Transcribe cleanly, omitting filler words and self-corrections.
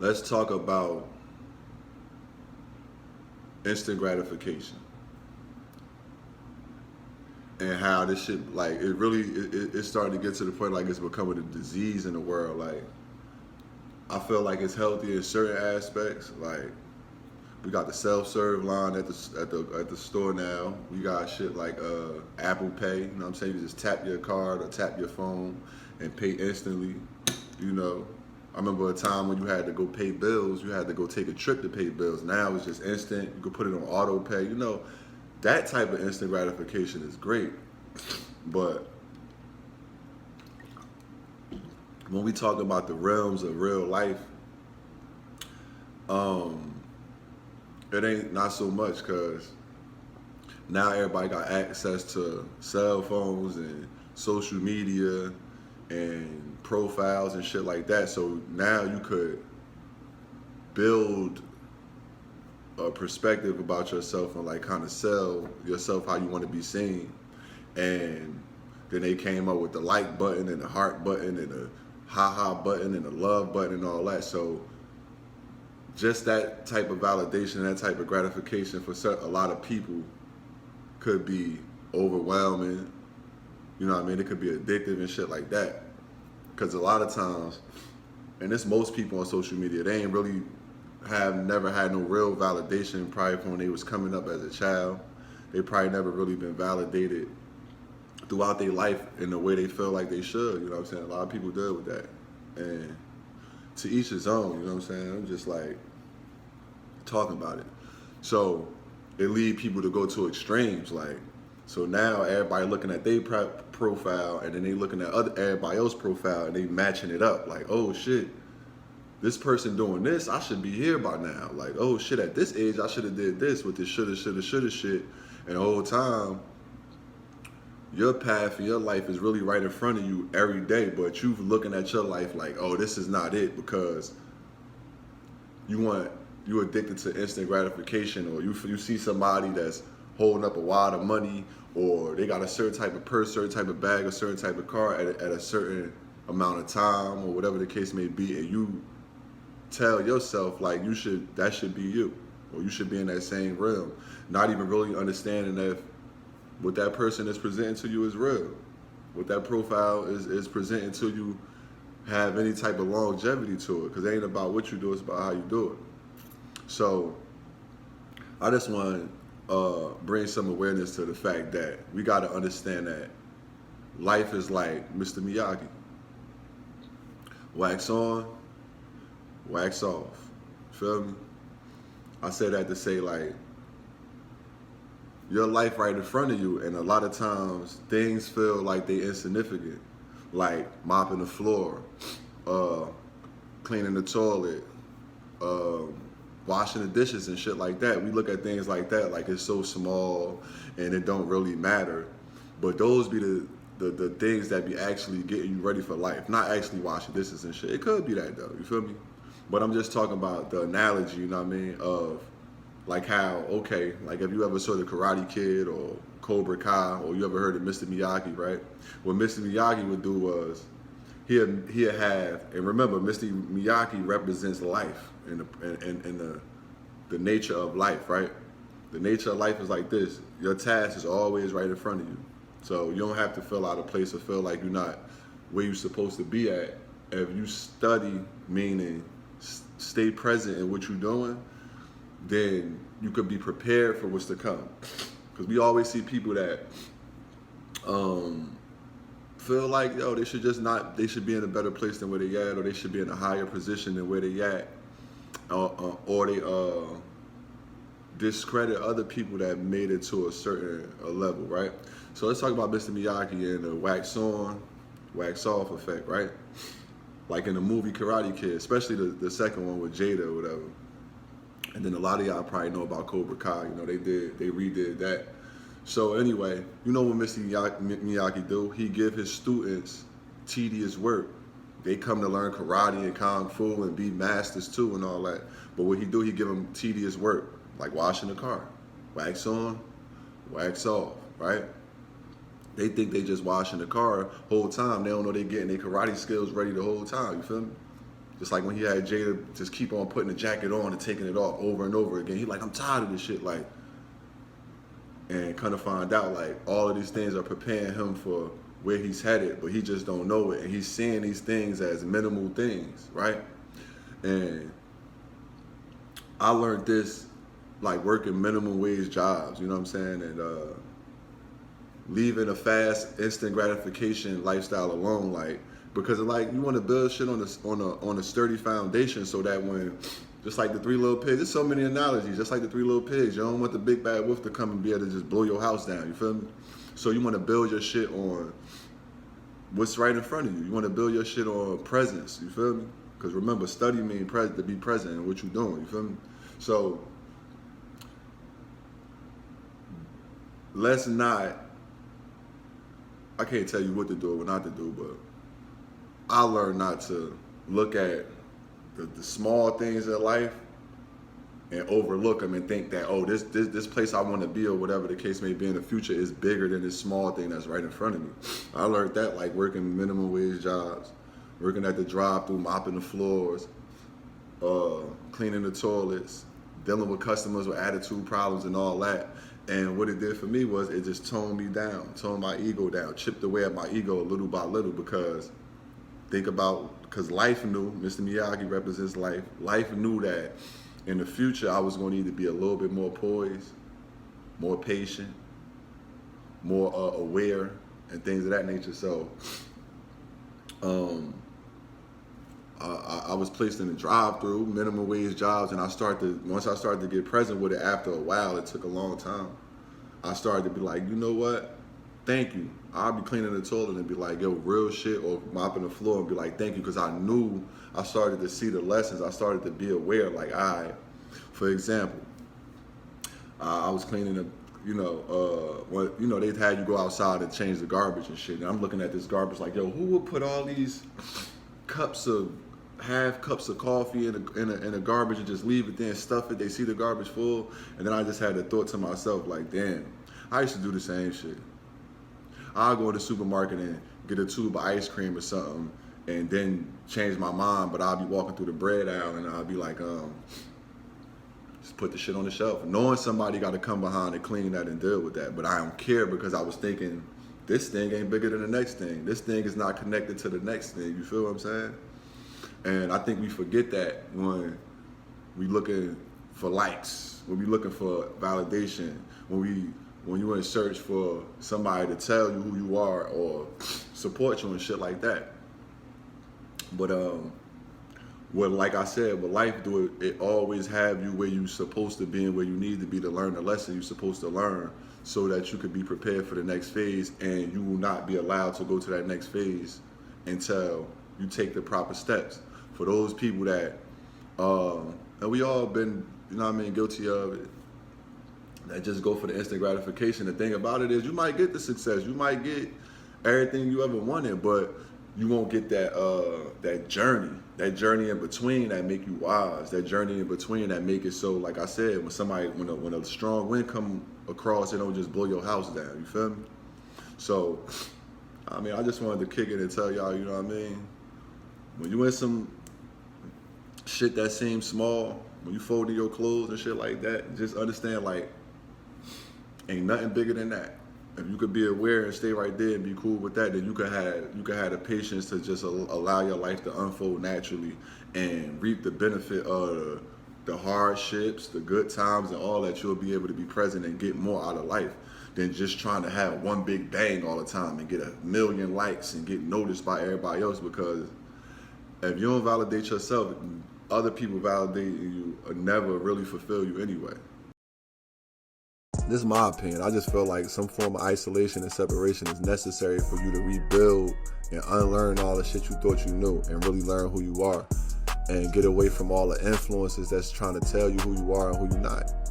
let's talk about instant gratification and how this shit, like, it really, it's starting to get to the point like it's becoming a disease in the world. Like, I feel like it's healthy in certain aspects. Like, we got the self-serve line at the store now. We got shit like Apple Pay. You know what I'm saying? You just tap your card or tap your phone and pay instantly. You know, I remember a time when you had to go pay bills. You had to go take a trip to pay bills. Now it's just instant. You can put it on auto pay. You know, that type of instant gratification is great. But when we talk about the realms of real life, um, it ain't not so much because now everybody got access to cell phones and social media and profiles and shit like that. So now you could build a perspective about yourself and like kind of sell yourself how you want to be seen. And then they came up with the like button and the heart button and the haha button and the love button and all that. So just that type of validation, that type of gratification for a lot of people could be overwhelming. You know what I mean? It could be addictive and shit like that. Because a lot of times, and it's most people on social media, they ain't really never had no real validation probably from when they was coming up as a child. They probably never really been validated throughout their life in the way they feel like they should. You know what I'm saying? A lot of people deal with that. And to each his own, you know what I'm saying? I'm just like talking about it. So it lead people to go to extremes. Like, so now everybody looking at their profile and then they looking at everybody else's profile and they matching it up. Like, oh shit, this person doing this, I should be here by now. Like, oh shit, at this age, I should have did this with this shoulda shit. And the whole time, your path and your life is really right in front of you every day, but you looking at your life like, oh, this is not it because you're addicted to instant gratification, or you see somebody that's holding up a wad of money, or they got a certain type of purse, certain type of bag, a certain type of car at a certain amount of time, or whatever the case may be, and you tell yourself like that should be you, or you should be in that same realm, not even really understanding if what that person is presenting to you is real, what that profile is presenting to you have any type of longevity to it, because it ain't about what you do, it's about how you do it. So I just want to bring some awareness to the fact that we got to understand that life is like Mr. Miyagi. Wax on, wax off. Feel me? I say that to say, like, your life right in front of you, and a lot of times things feel like they insignificant, like mopping the floor, cleaning the toilet, washing the dishes and shit like that. We look at things like that like it's so small and it don't really matter, but those be the things that be actually getting you ready for life. Not actually washing dishes and shit. It could be that though, you feel me? But I'm just talking about the analogy, you know what I mean, of like how, okay, like if you ever saw the Karate Kid or Cobra Kai, or you ever heard of Mr. Miyagi, right? What Mr. Miyagi would do was he'd have, and remember, Mr. Miyagi represents life and the nature of life, right? The nature of life is like this. Your task is always right in front of you. So you don't have to feel out of place or feel like you're not where you're supposed to be at. If you study, meaning stay present in what you're doing, then you could be prepared for what's to come. Because we always see people that feel like, yo, they should be in a better place than where they at, or they should be in a higher position than where they at, or they discredit other people that made it to a certain level, right? So let's talk about Mr. Miyagi and the wax on, wax off effect, right? Like in the movie Karate Kid, especially the second one with Jada or whatever. And then a lot of y'all probably know about Cobra Kai. You know, they redid that. So anyway, you know what Mr. Miyagi do? He give his students tedious work. They come to learn karate and kung fu and be masters too and all that. But what he do, he give them tedious work, like washing the car. Wax on, wax off, right? They think they just washing the car whole time. They don't know they getting their karate skills ready the whole time, you feel me? Just like when he had Jada just keep on putting the jacket on and taking it off over and over again. He like, I'm tired of this shit. Like, and kind of find out like all of these things are preparing him for where he's headed, but he just don't know it. And he's seeing these things as minimal things, right? And I learned this like working minimum wage jobs, you know what I'm saying? And leaving a fast, instant gratification lifestyle alone, like, because like you want to build shit on a sturdy foundation, so that when, just like the Three Little Pigs, there's so many analogies, just like the Three Little Pigs, you don't want the big bad wolf to come and be able to just blow your house down, you feel me? So you want to build your shit on what's right in front of you. You want to build your shit on presence, you feel me? Because remember, study means to be present in what you're doing, you feel me? So let's not, I can't tell you what to do or what not to do, but I learned not to look at the small things in life and overlook them and think that, oh, this place I want to be or whatever the case may be in the future is bigger than this small thing that's right in front of me. I learned that like working minimum wage jobs, working at the drive-thru, mopping the floors, cleaning the toilets, dealing with customers with attitude problems and all that. And what it did for me was it just toned me down, toned my ego down, chipped away at my ego little by little, because life knew, Mr. Miyagi represents life. Life knew that in the future I was going to need to be a little bit more poised, more patient, more aware, and things of that nature. So I was placed in the drive-through, minimum wage jobs, and once I started to get present with it, after a while, it took a long time, I started to be like, you know what? Thank you. I'll be cleaning the toilet and be like, yo, real shit, or mopping the floor and be like, thank you, because I knew, I started to see the lessons. I started to be aware, like, all right, for example, I was cleaning the, they'd had you go outside and change the garbage and shit, and I'm looking at this garbage like, yo, who would put all these half cups of coffee in a garbage and just leave it there and stuff it? They see the garbage full, and then I just had the thought to myself, like, damn, I used to do the same shit. I'll go to the supermarket and get a tube of ice cream or something and then change my mind, but I'll be walking through the bread aisle and I'll be like, just put the shit on the shelf, knowing somebody got to come behind and clean that and deal with that. But I don't care, because I was thinking, this thing ain't bigger than the next thing. This thing is not connected to the next thing. You feel what I'm saying? And I think we forget that when we looking for likes, when we looking for validation, when you're in search for somebody to tell you who you are or support you and shit like that. But like I said, what life do, it always have you where you supposed to be and where you need to be to learn the lesson you're supposed to learn, so that you could be prepared for the next phase, and you will not be allowed to go to that next phase until you take the proper steps. For those people that, and we all been, guilty of it, that just go for the instant gratification. The thing about it is, you might get the success, you might get everything you ever wanted, but you won't get that journey in between that make you wise, that journey in between that make it so, like I said, when a strong wind come across, it don't just blow your house down, you feel me? So, I just wanted to kick it and tell y'all, you know what I mean? When you in some shit that seems small, when you folding your clothes and shit like that, just understand, like, ain't nothing bigger than that. If you could be aware and stay right there and be cool with that, then you could have the patience to just allow your life to unfold naturally and reap the benefit of the hardships, the good times, and all that. You'll be able to be present and get more out of life than just trying to have one big bang all the time and get 1 million likes and get noticed by everybody else. Because if you don't validate yourself, other people validating you will never really fulfill you anyway. This is my opinion. I just feel like some form of isolation and separation is necessary for you to rebuild and unlearn all the shit you thought you knew and really learn who you are, and get away from all the influences that's trying to tell you who you are and who you're not.